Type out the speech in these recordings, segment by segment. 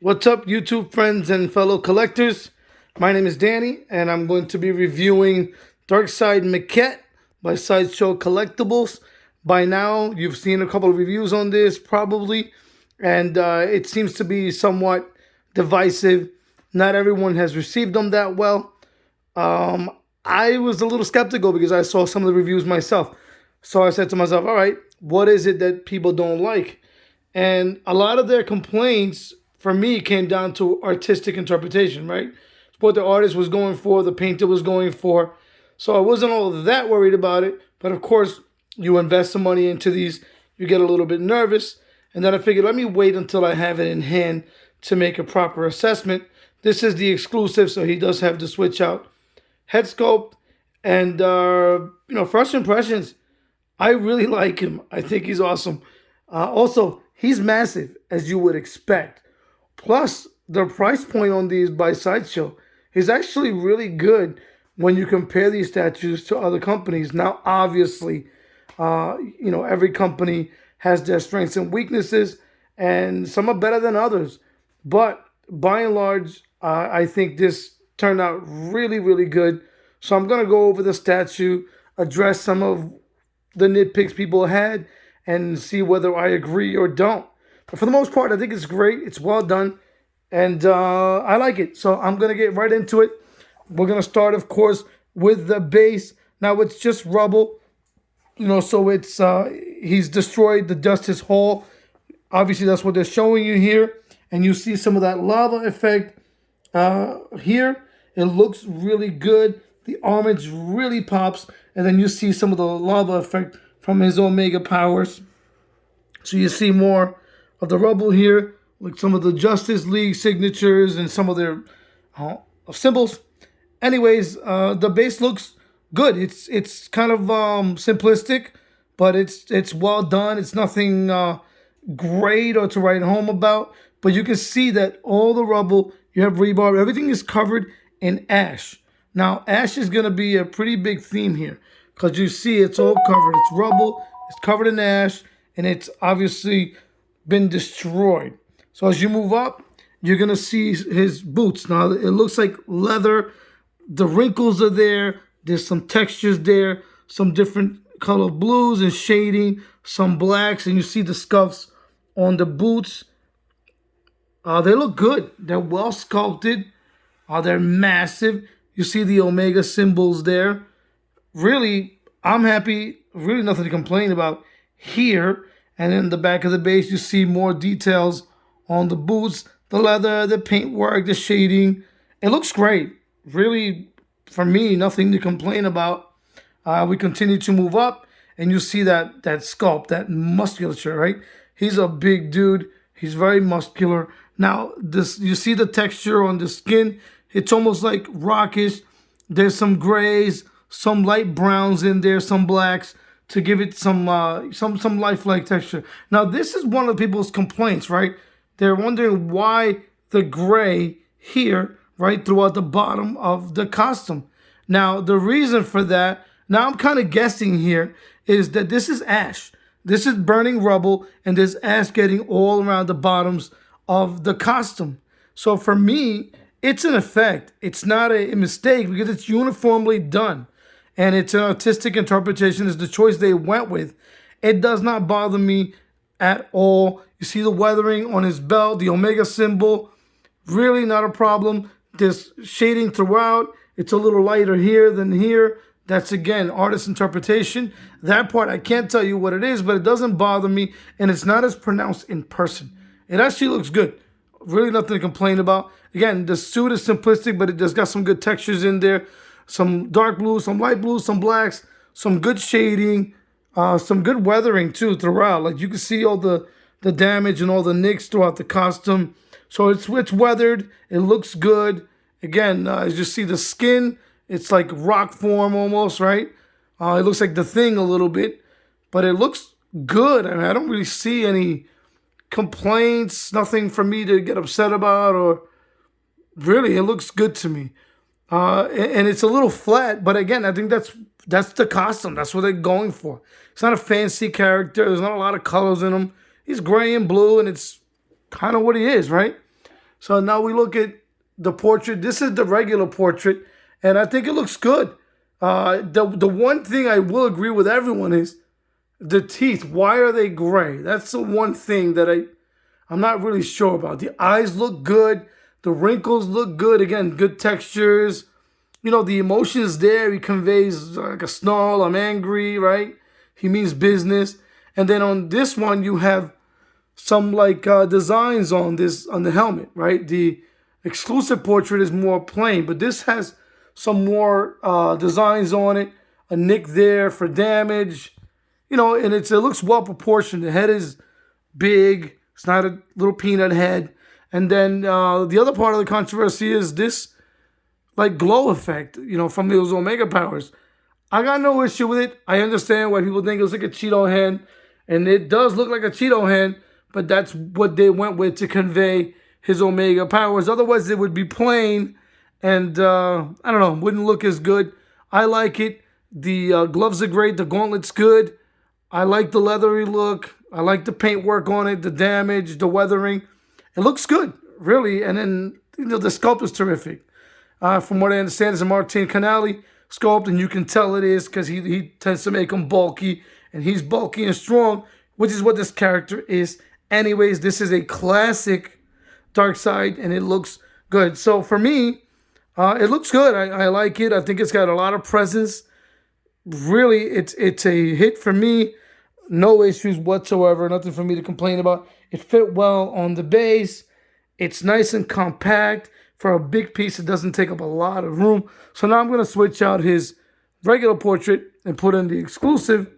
What's up, YouTube friends and fellow collectors? My name is Danny, and I'm going to be reviewing Darkseid Maquette by Sideshow Collectibles. By now, you've seen a couple of reviews on this, probably, and it seems to be somewhat divisive. Not everyone has received them that well. Um, I was a little skeptical because I saw some of the reviews myself. So I said to myself, all right, what is it that people don't like? And a lot of their complaints for me came down to artistic interpretation, right? What the artist was going for, the painter was going for. So I wasn't all that worried about it. But of course, you invest some money into these, you get a little bit nervous. And then I figured, let me wait until I have it in hand to make a proper assessment. This is the exclusive, so he does have the switch out head sculpt. And, first impressions, I really like him. I think he's awesome. Also, he's massive, as you would expect. Plus, the price point on these by Sideshow is actually really good when you compare these statues to other companies. Now, obviously, every company has their strengths and weaknesses, and some are better than others. But by and large, I think this turned out really, really good. So I'm going to go over the statue, address some of the nitpicks people had, and see whether I agree or don't. But for the most part, I think it's great. It's well done, and I like it. So I'm going to get right into it. We're going to start, of course, with the base. Now, it's just rubble, so it's he's destroyed the Justice Hall. Obviously, that's what they're showing you here. And you see some of that lava effect here. It looks really good. The orange really pops. And then you see some of the lava effect from his Omega powers. So you see more of the rubble here, like some of the Justice League signatures and some of their symbols. Anyways, the base looks good. It's kind of simplistic, but it's well done. It's nothing great or to write home about. But you can see that all the rubble, you have rebar, everything is covered in ash. Now, ash is going to be a pretty big theme here because you see it's all covered. It's rubble, it's covered in ash, and it's obviously been destroyed. So as you move up, you're going to see his boots. Now, it looks like leather. The wrinkles are there. There's some textures there, some different color blues and shading, some blacks, and you see the scuffs on the boots. They look good. They're well sculpted. They're massive. You see the Omega symbols there. Really, I'm happy. Really nothing to complain about here. And in the back of the base, you see more details on the boots, the leather, the paintwork, the shading. It looks great. Really, for me, nothing to complain about. We continue to move up, and you see that sculpt, that musculature, right? He's a big dude. He's very muscular. Now, you see the texture on the skin. It's almost like rockish. There's some grays, some light browns in there, some blacks to give it some lifelike texture. Now, this is one of people's complaints, right? They're wondering why the gray here, right, throughout the bottom of the costume. Now, the reason for that, now I'm kind of guessing here, is that this is ash. This is burning rubble, and there's ash getting all around the bottoms of the costume. So for me, it's an effect. It's not a mistake because it's uniformly done. And it's an artistic interpretation. It's the choice they went with. It does not bother me at all. You see the weathering on his belt, the Omega symbol. Really not a problem. There's shading throughout. It's a little lighter here than here. That's, again, artist interpretation. That part, I can't tell you what it is, but it doesn't bother me. And it's not as pronounced in person. It actually looks good. Really nothing to complain about. Again, the suit is simplistic, but it just got some good textures in there. Some dark blues, some light blues, some blacks, some good shading, some good weathering, too, throughout. Like, you can see all the damage and all the nicks throughout the costume. So it's weathered. It looks good. Again, as you see the skin, it's like rock form almost, right? It looks like the Thing a little bit, but it looks good. I mean, I don't really see any complaints, nothing for me to get upset about, or really, it looks good to me. And it's a little flat, but again, I think that's the costume. That's what they're going for. It's not a fancy character. There's not a lot of colors in him. He's gray and blue, and it's kind of what he is, right? So now we look at the portrait. This is the regular portrait, and I think it looks good. The one thing I will agree with everyone is the teeth. Why are they gray? That's the one thing that I'm not really sure about. The eyes look good. The wrinkles look good. Again, good textures. You know, the emotions there. He conveys like a snarl. I'm angry, right? He means business. And then on this one, you have some like designs on the helmet, right? The exclusive portrait is more plain, but this has some more designs on it. A nick there for damage, you know, and it looks well proportioned. The head is big. It's not a little peanut head. And then the other part of the controversy is this like glow effect, you know, from those Omega powers. I got no issue with it. I understand why people think it looks like a Cheeto hand, and it does look like a Cheeto hand, but that's what they went with to convey his Omega powers. Otherwise, it would be plain, and I don't know, wouldn't look as good. I like it. The gloves are great. The gauntlet's good. I like the leathery look. I like the paintwork on it, the damage, the weathering. It looks good, really. And then, you know, the sculpt is terrific. From what I understand, it's a Martin Canali sculpt, and you can tell it is because he tends to make him bulky, and he's bulky and strong, which is what this character is. Anyways, this is a classic Darkseid, and it looks good. So for me, it looks good. I like it. I think it's got a lot of presence. Really, it's a hit for me. No issues whatsoever. Nothing for me to complain about. It fit well on the base. It's nice and compact. For a big piece, it doesn't take up a lot of room. So now I'm going to switch out his regular portrait and put in the exclusive,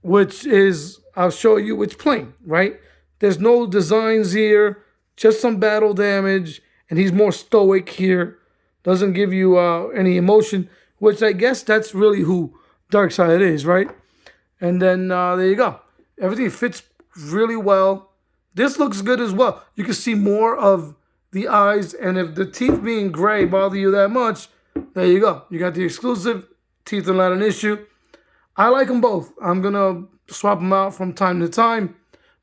which is, I'll show you, it's plain, right? There's no designs here, just some battle damage, and he's more stoic here. Doesn't give you any emotion, which I guess that's really who Darkseid is, right? And then there you go. Everything fits really well. This looks good as well. You can see more of the eyes, and if the teeth being gray bother you that much, there you go. You got the exclusive. Teeth are not an issue. I like them both. I'm going to swap them out from time to time,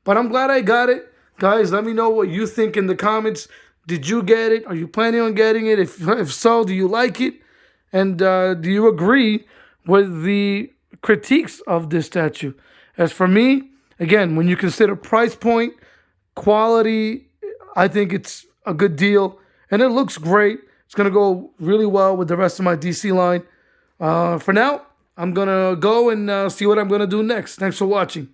but I'm glad I got it. Guys, let me know what you think in the comments. Did you get it? Are you planning on getting it? If so, do you like it? And do you agree with the critiques of this statue? As for me, again, when you consider price point, quality, I think it's a good deal. And it looks great. It's going to go really well with the rest of my DC line. For now, I'm going to go and see what I'm going to do next. Thanks for watching.